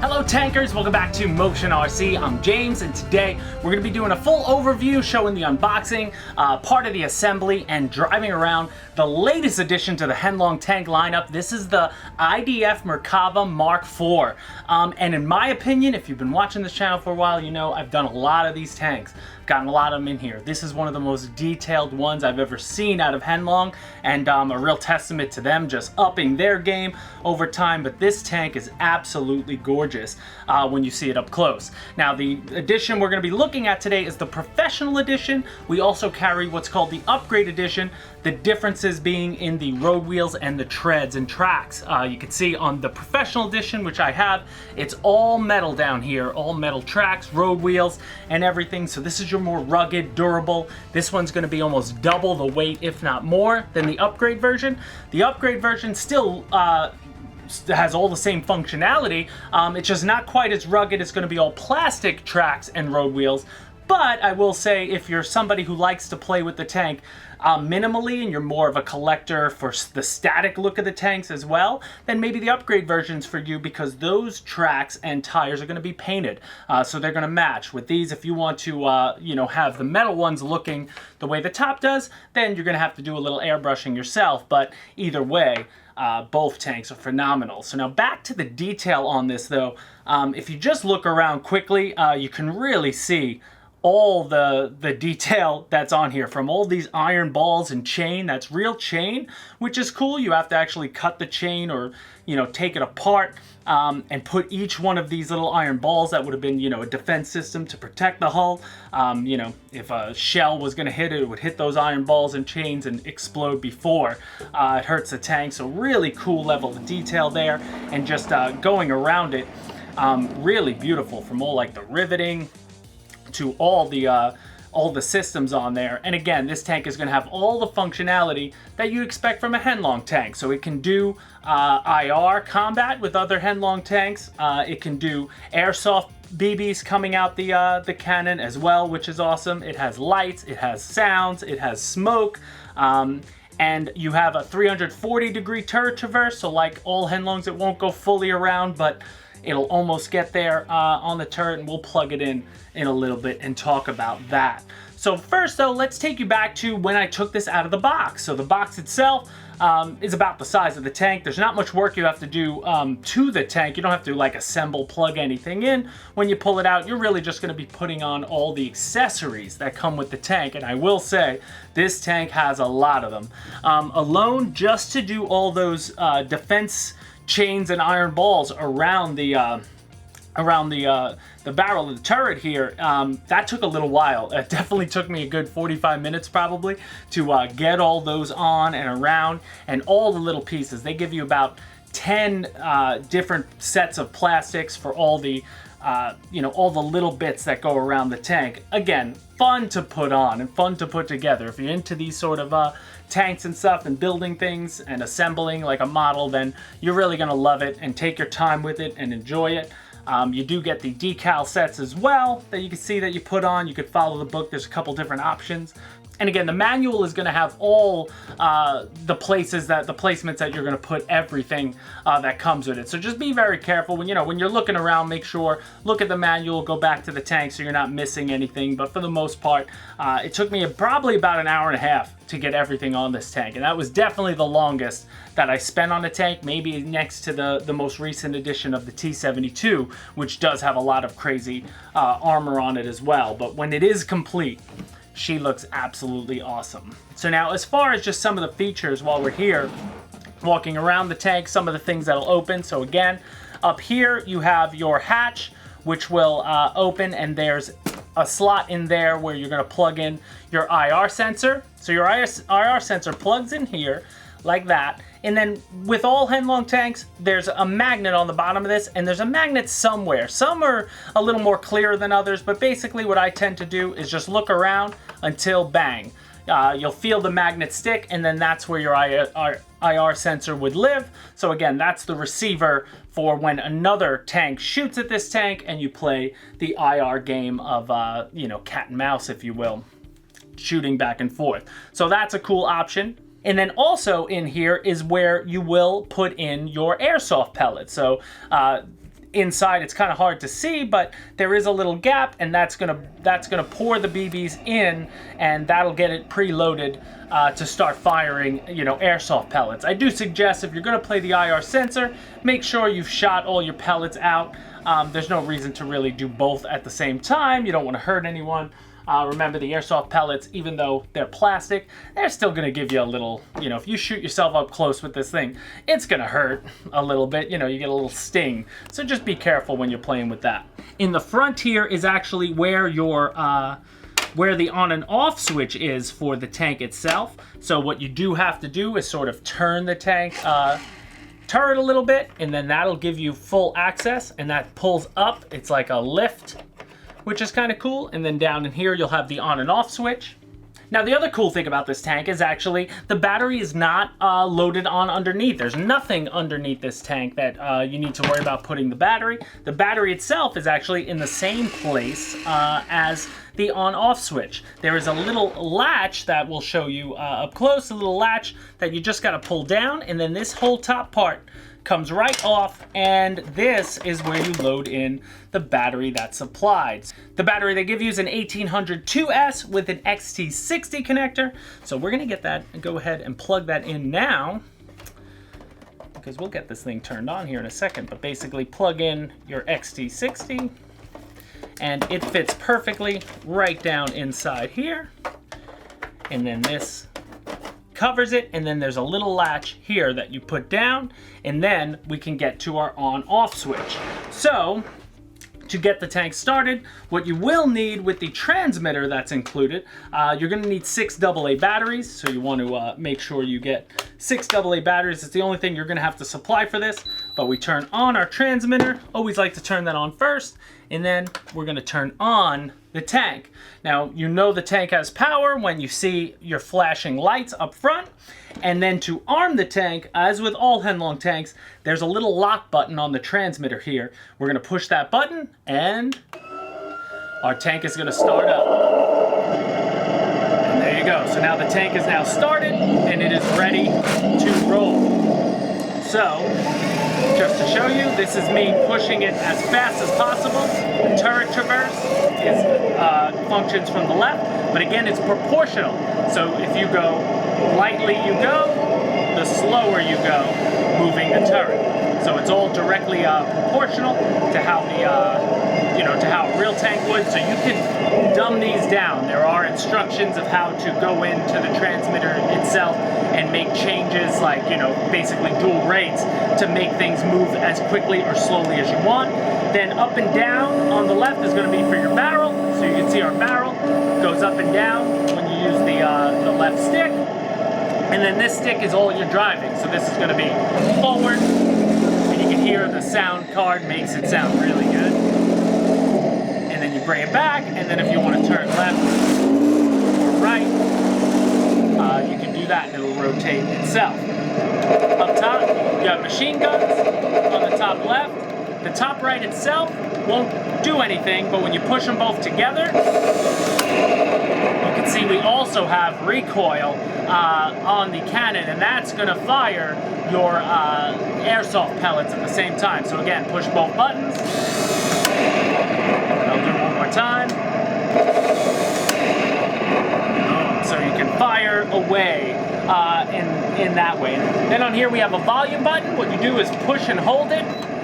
Hello tankers, welcome back to Motion RC. I'm James, and today we're going to be doing a full overview showing the unboxing, part of the assembly, and driving around the latest addition to the Heng tank lineup. This is the IDF Merkava Mark IV. And in my opinion, if you've been watching this channel for a while, you know I've done a lot of these tanks. Gotten a lot of them in here. This is one of the most detailed ones I've ever seen out of Heng, and a real testament to them just upping their game over time. But this tank is absolutely gorgeous when you see it up close. Now, the edition we're going to be looking at today is the Professional Edition. We also carry what's called the Upgrade Edition, the differences being in the road wheels and the treads and tracks. You can see on the Professional Edition, which I have, it's all metal down here, all metal tracks, road wheels, and everything. So this is your more rugged, durable. This one's going to be almost double the weight, if not more, than the Upgrade version. The Upgrade version still has all the same functionality. It's just not quite as rugged. It's going to be all plastic tracks and road wheels. But I will say, if you're somebody who likes to play with the tank minimally, and you're more of a collector for the static look of the tanks as well, then maybe the Upgrade version's for you, because those tracks and tires are going to be painted, so they're going to match. With these, if you want to you know, have the metal ones looking the way the top does, then you're going to have to do a little airbrushing yourself. But either way, both tanks are phenomenal. So now back to the detail on this though. If you just look around quickly, you can really see all the detail that's on here, from all these iron balls and chain. That's real chain, which is cool. You have to actually cut the chain, or you know, take it apart and put each one of these little iron balls that would have been, you know, a defense system to protect the hull. You know, if a shell was going to hit it, it would hit those iron balls and chains and explode before it hurts the tank. So really cool level of detail there, and just going around it, really beautiful, from all like the riveting to all the systems on there. And again, this tank is going to have all the functionality that you expect from a Heng tank. So it can do IR combat with other Heng tanks. It can do airsoft BBs coming out the cannon as well, which is awesome. It has lights, it has sounds, it has smoke. And you have a 340-degree turret traverse. So like all Henlongs, it won't go fully around, but it'll almost get there on the turret, and we'll plug it in a little bit and talk about that. So first though, let's take you back to when I took this out of the box. So the box itself is about the size of the tank. There's not much work you have to do to the tank. You don't have to like assemble, plug anything in. When you pull it out, you're really just going to be putting on all the accessories that come with the tank. And I will say, this tank has a lot of them. Alone, just to do all those defense chains and iron balls around the barrel of the turret here, that took a little while. It definitely took me a good 45 minutes probably to get all those on and around, and all the little pieces. They give you about 10 different sets of plastics for all the you know, all the little bits that go around the tank. Again, fun to put on and fun to put together. If you're into these sort of tanks and stuff, and building things and assembling like a model, then you're really gonna love it and take your time with it and enjoy it. You do get the decal sets as well that you can see that you put on. You could follow the book. There's a couple different options. And again, the manual is going to have all the placements that you're going to put everything that comes with it. So just be very careful when you're looking around. Make sure, look at the manual, go back to the tank so you're not missing anything. But for the most part, it took me probably about an hour and a half to get everything on this tank, and that was definitely the longest that I spent on a tank, maybe next to the most recent edition of the T-72, which does have a lot of crazy armor on it as well. But when it is complete, she looks absolutely awesome. So now, as far as just some of the features while we're here, walking around the tank, some of the things that'll open. So again, up here you have your hatch, which will open, and there's a slot in there where you're going to plug in your IR sensor. So your IR sensor plugs in here like that. And then with all Heng tanks, there's a magnet on the bottom of this, and there's a magnet somewhere. Some are a little more clear than others, but basically what I tend to do is just look around until bang. You'll feel the magnet stick, and then that's where your IR sensor would live. So again, that's the receiver for when another tank shoots at this tank and you play the IR game of, you know, cat and mouse, if you will, shooting back and forth. So that's a cool option. And then also in here is where you will put in your airsoft pellets. So inside. It's kind of hard to see, but there is a little gap, and that's gonna pour the BBs in, and that'll get it preloaded to start firing, you know, airsoft pellets. I do suggest if you're gonna play the IR sensor, make sure you've shot all your pellets out. There's no reason to really do both at the same time. You don't want to hurt anyone. Remember, the airsoft pellets, even though they're plastic, they're still going to give you a little, you know, if you shoot yourself up close with this thing, it's going to hurt a little bit. You know, you get a little sting. So just be careful when you're playing with that. In the front here is actually where your where the on and off switch is for the tank itself. So what you do have to do is sort of turn the tank turret a little bit, and then that'll give you full access, and that pulls up. It's like a lift, which is kind of cool. And then down in here, you'll have the on and off switch. Now, the other cool thing about this tank is actually the battery is not loaded on underneath. There's nothing underneath this tank that you need to worry about putting the battery. The battery itself is actually in the same place as the on-off switch. There is a little latch that will show you up close, a little latch that you just gotta pull down, and then this whole top part comes right off, and this is where you load in the battery that's supplied. The battery they give you is an 1800 2S with an XT60 connector. So we're gonna get that and go ahead and plug that in now, because we'll get this thing turned on here in a second. But basically plug in your XT60, and it fits perfectly right down inside here. And then this covers it, and then there's a little latch here that you put down, and then we can get to our on-off switch. So to get the tank started, what you will need with the transmitter that's included, you're going to need 6 AA batteries. So you want to make sure you get 6 AA batteries. It's the only thing you're going to have to supply for this. But we turn on our transmitter. Always like to turn that on first, and then we're going to turn on the tank. Now, you know the tank has power when you see your flashing lights up front. And then to arm the tank, as with all Heng tanks, there's a little lock button on the transmitter here. We're gonna push that button, and our tank is gonna start up. And there you go. So now the tank is now started, and it is ready to roll. So, just to show you, this is me pushing it as fast as possible. The turret traverse functions from the left, but again, it's proportional. So if you go lightly, you go, the slower you go, moving the turret. So it's all directly proportional to how the to how a real tank would. So you can dumb these down. There are instructions of how to go into the transmitter itself and make changes, like, you know, basically dual rates to make things move as quickly or slowly as you want. Then up and down on the left is going to be for your barrel. So you can see our barrel goes up and down when you use the left stick. And then this stick is all you're driving. So this is going to be forward. And you can hear the sound card makes it sound really good. And then you bring it back. And then if you want to turn left or right, you can do that and it'll rotate itself. Up top, you have machine guns on the top left. The top right itself won't do anything, but when you push them both together, you can see we also have recoil on the cannon, and that's going to fire your airsoft pellets at the same time. So again, push both buttons. I'll do it one more time. So you can fire away in that way. Then on here we have a volume button. What you do is push and hold it,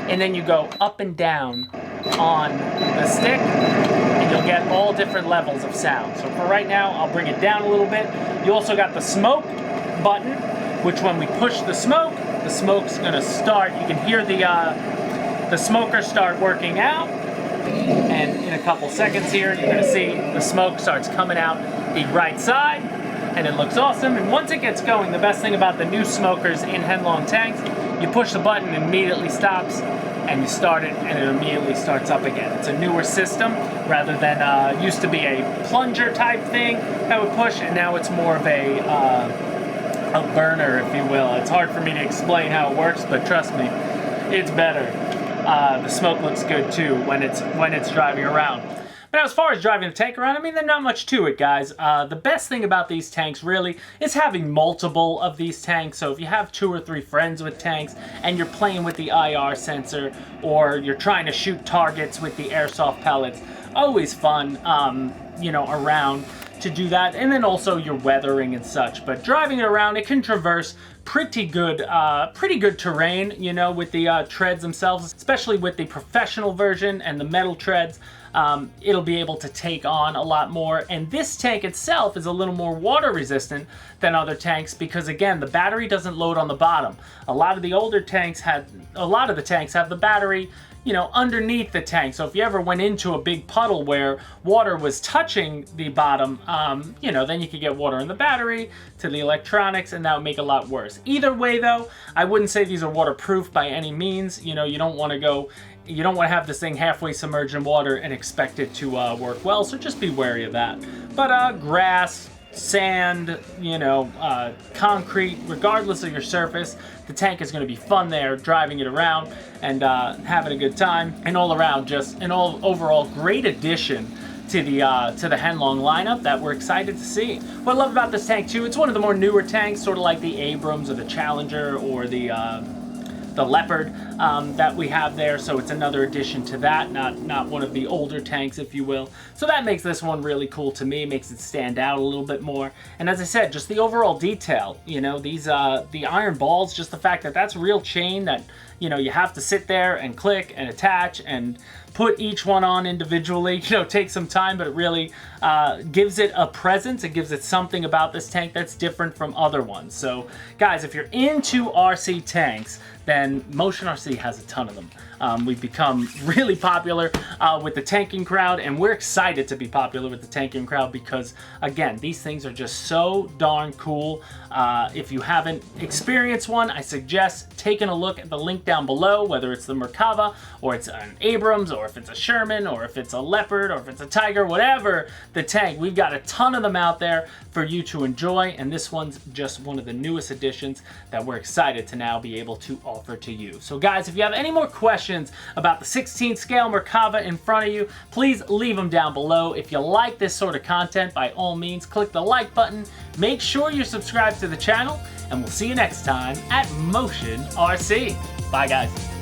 and then you go up and down on the stick, and you'll get all different levels of sound. So for right now, I'll bring it down a little bit. You also got the smoke button, which when we push the smoke's gonna start. You can hear the smoker start working out, and in a couple seconds here, you're gonna see the smoke starts coming out the right side, and it looks awesome. And once it gets going, the best thing about the new smokers in Heng tanks, you push the button, it immediately stops, and you start it, and it immediately starts up again. It's a newer system, rather than used to be a plunger type thing that would push, and now it's more of a burner, if you will. It's hard for me to explain how it works, but trust me, it's better. The smoke looks good too when it's driving around. But as far as driving the tank around, I mean, there's not much to it, guys. The best thing about these tanks, really, is having multiple of these tanks. So if you have 2 or 3 friends with tanks, and you're playing with the IR sensor, or you're trying to shoot targets with the airsoft pellets, always fun, you know, around to do that. And then also your weathering and such. But driving it around, it can traverse pretty good terrain, you know, with the treads themselves, especially with the professional version and the metal treads. It'll be able to take on a lot more, and this tank itself is a little more water resistant than other tanks because, again, the battery doesn't load on the bottom. A lot of the tanks have the battery, you know, underneath the tank. So if you ever went into a big puddle where water was touching the bottom, you know, then you could get water in the battery to the electronics, and that would make it a lot worse. Either way, though, I wouldn't say these are waterproof by any means. You know, you don't want to have this thing halfway submerged in water and expect it to work well, so just be wary of that. But grass, sand, you know, concrete, regardless of your surface, the tank is going to be fun there, driving it around and having a good time. And all around, just an overall great addition to the Henlong lineup that we're excited to see. What I love about this tank too, it's one of the more newer tanks, sort of like the Abrams or the Challenger or the Leopard that we have there, so it's another addition to that, not one of the older tanks, if you will. So that makes this one really cool to me, makes it stand out a little bit more. And as I said, just the overall detail, you know, these the iron balls, just the fact that that's real chain that, you know, you have to sit there and click and attach and put each one on individually, you know, take some time, but it really gives it a presence. It gives it something about this tank that's different from other ones. So guys, if you're into RC tanks, then Motion RC has a ton of them. We've become really popular with the tanking crowd, and we're excited to be popular with the tanking crowd because, again, these things are just so darn cool. If you haven't experienced one, I suggest taking a look at the link down below, whether it's the Merkava, or it's an Abrams, or if it's a Sherman, or if it's a Leopard, or if it's a Tiger, whatever the tank. We've got a ton of them out there for you to enjoy, and this one's just one of the newest additions that we're excited to now be able to offer to you. So guys, if you have any more questions about the 16 scale Merkava in front of you, please leave them down below. If you like this sort of content, by all means, click the like button. Make sure you're subscribed to the channel, and we'll see you next time at Motion RC. Bye, guys.